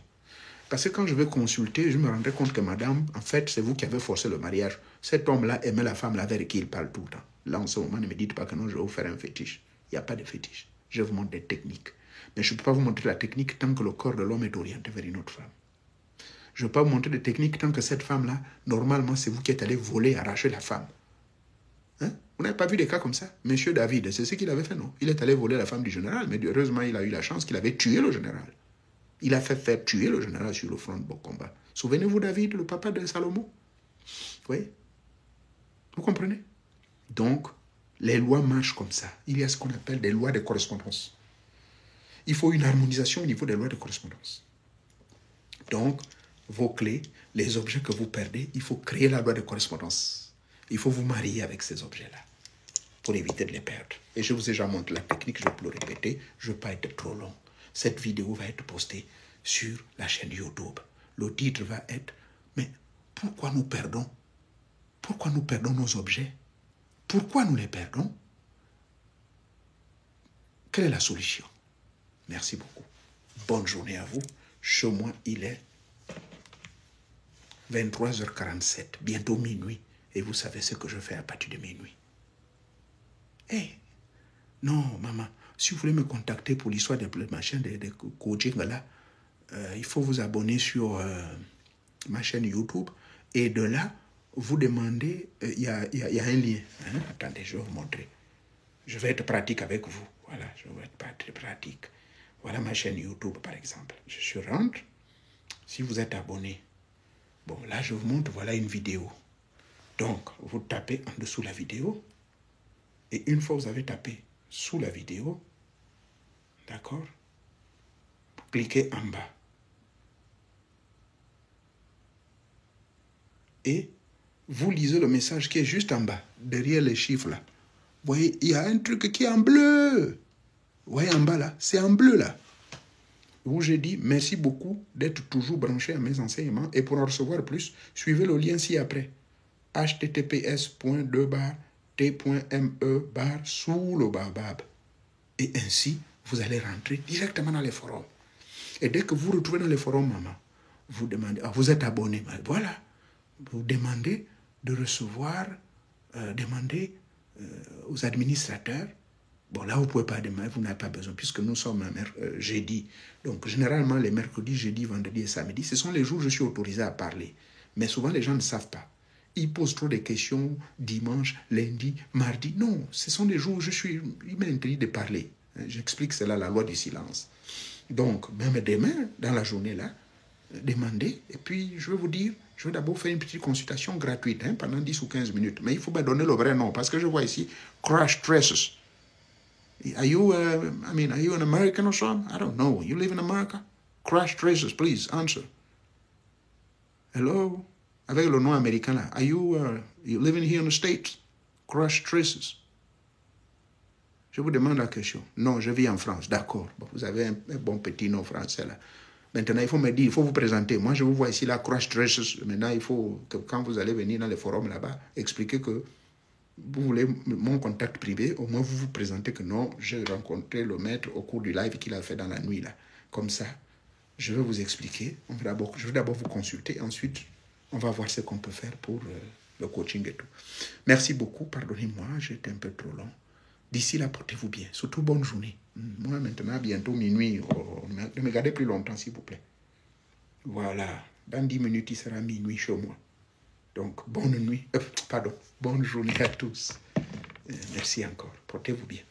Parce que quand je vais consulter, je me rendrai compte que madame, en fait, c'est vous qui avez forcé le mariage. Cet homme-là aimait la femme avec qui il parle tout le temps. Là, en ce moment, ne me dites pas que non, je vais vous faire un fétiche. Il n'y a pas de fétiche. Je vous montre des techniques. Mais je ne peux pas vous montrer la technique tant que le corps de l'homme est orienté vers une autre femme. Je ne peux pas vous montrer des techniques tant que cette femme-là, normalement, c'est vous qui êtes allé voler, arracher la femme. Hein? Vous n'avez pas vu des cas comme ça? Monsieur David, c'est ce qu'il avait fait, non? Il est allé voler la femme du général, mais heureusement, il a eu la chance qu'il avait tué le général. Il a fait faire tuer le général sur le front de bon combat. Souvenez-vous, David, le papa de Salomon? Oui? Vous comprenez? Donc, les lois marchent comme ça. Il y a ce qu'on appelle des lois de correspondance. Il faut une harmonisation au niveau des lois de correspondance. Donc, vos clés, les objets que vous perdez, il faut créer la loi de correspondance. Il faut vous marier avec ces objets-là pour éviter de les perdre. Et je vous ai déjà montré la technique, je peux le répéter, je ne veux pas être trop long. Cette vidéo va être postée sur la chaîne YouTube. Le titre va être « Mais pourquoi nous perdons? Pourquoi nous perdons nos objets? Pourquoi nous les perdons? Quelle est la solution ?» Merci beaucoup. Bonne journée à vous. Chez moi, il est 23h47, bientôt minuit. Et vous savez ce que je fais à partir de minuit. Non, maman, si vous voulez me contacter pour l'histoire de ma chaîne de coaching là, il faut vous abonner sur ma chaîne YouTube. Et de là, vous demandez, il y a un lien. Hein? Attendez, je vais vous montrer. Je vais être pratique avec vous. Voilà, je vais être très pratique. Voilà ma chaîne YouTube, par exemple. Je rentre. Si vous êtes abonné, bon, là, je vous montre, voilà une vidéo. Donc, vous tapez en dessous la vidéo. Et une fois que vous avez tapé sous la vidéo, d'accord, vous cliquez en bas. Et vous lisez le message qui est juste en bas, derrière les chiffres là. Vous voyez, il y a un truc qui est en bleu. Vous voyez en bas là, c'est en bleu là. Où j'ai dit merci beaucoup d'être toujours branché à mes enseignements. Et pour en recevoir plus, suivez le lien ci-après. https://t.me/sous le baobab. Et ainsi, vous allez rentrer directement dans les forums. Et dès que vous retrouvez dans les forums, maman, vous demandez, vous êtes abonné, voilà, vous demandez de recevoir, demandez aux administrateurs. Bon, là, vous ne pouvez pas demander, vous n'avez pas besoin, puisque nous sommes jeudi. Donc, généralement, les mercredis, jeudi, vendredi et samedi, ce sont les jours où je suis autorisé à parler. Mais souvent, les gens ne savent pas. Ils posent trop de questions dimanche, lundi, mardi. Non, ce sont les jours où il m'est interdit de parler. J'explique cela, la loi du silence. Donc, même demain, dans la journée là, demandez, et puis je vais vous dire, je vais d'abord faire une petite consultation gratuite pendant 10 ou 15 minutes. Mais il faut me donner le vrai nom, parce que je vois ici, Crash Traces. Are you an American or something? I don't know. You live in America? Crash Traces, please, answer. Hello? Avec le nom américain là. Are you living here in the States? Crash Traces. Je vous demande la question. Non, je vis en France. D'accord. Bon, vous avez un bon petit nom français là. Maintenant, il faut me dire, il faut vous présenter. Moi, je vous vois ici là, Crash Traces. Maintenant, il faut que quand vous allez venir dans les forums là-bas, expliquer que vous voulez mon contact privé, au moins vous vous présentez que non, j'ai rencontré le maître au cours du live qu'il a fait dans la nuit là. Comme ça, je vais vous expliquer. Je vais d'abord vous consulter. Ensuite, on va voir ce qu'on peut faire pour le coaching et tout. Merci beaucoup. Pardonnez-moi, j'étais un peu trop long. D'ici là, portez-vous bien. Surtout, bonne journée. Moi, maintenant, bientôt minuit. Ne me gardez plus longtemps, s'il vous plaît. Voilà. Dans 10 minutes, il sera minuit chez moi. Donc, bonne nuit. Bonne journée à tous. Merci encore. Portez-vous bien.